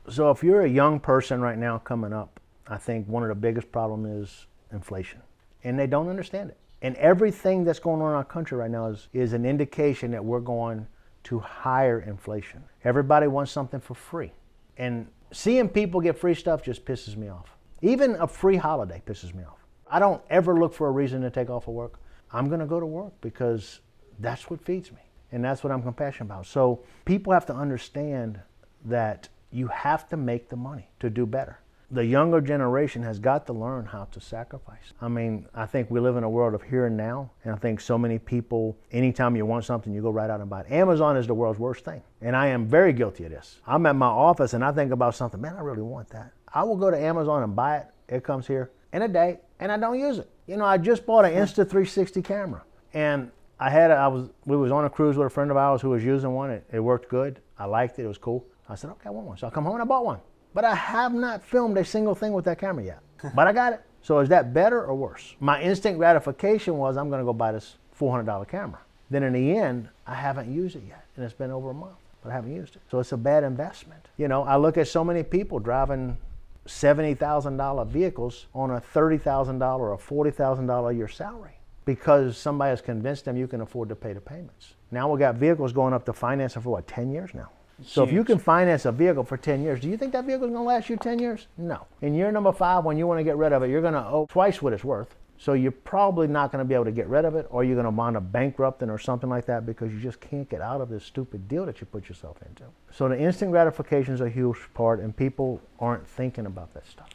So if you're a young person right now coming up, I think one of the biggest problems is inflation. And they don't understand it. And everything that's going on in our country right now is an indication that we're going to higher inflation. Everybody wants something for free. And seeing people get free stuff just pisses me off. Even a free holiday pisses me off. I don't ever look for a reason to take off of work. I'm going to go to work because that's what feeds me. And that's what I'm compassionate about. So people have to understand that you have to make the money to do better. The younger generation has got to learn how to sacrifice. I mean, I think we live in a world of here and now, and I think so many people, anytime you want something, you go right out and buy it. Amazon is the world's worst thing, and I am very guilty of this. I'm at my office and I think about something, man, I really want that. I will go to Amazon and buy it. It comes here in a day, and I don't use it. You know, I just bought an Insta360 camera, and we was on a cruise with a friend of ours who was using one. It worked good. I liked it. It was cool. I said, okay, I want one. So I come home and I bought one. But I have not filmed a single thing with that camera yet. But I got it. So is that better or worse? My instant gratification was I'm going to go buy this $400 camera. Then in the end, I haven't used it yet. And it's been over a month, but I haven't used it. So it's a bad investment. You know, I look at so many people driving $70,000 vehicles on a $30,000 or a $40,000 a year salary because somebody has convinced them you can afford to pay the payments. Now we got vehicles going up to financing for what, 10 years now? So if you can finance a vehicle for 10 years, do you think that vehicle is going to last you 10 years? No. In year number 5, when you want to get rid of it, you're going to owe twice what it's worth. So you're probably not going to be able to get rid of it, or you're going to wind up bankrupting or something like that because you just can't get out of this stupid deal that you put yourself into. So the instant gratification is a huge part, and people aren't thinking about that stuff.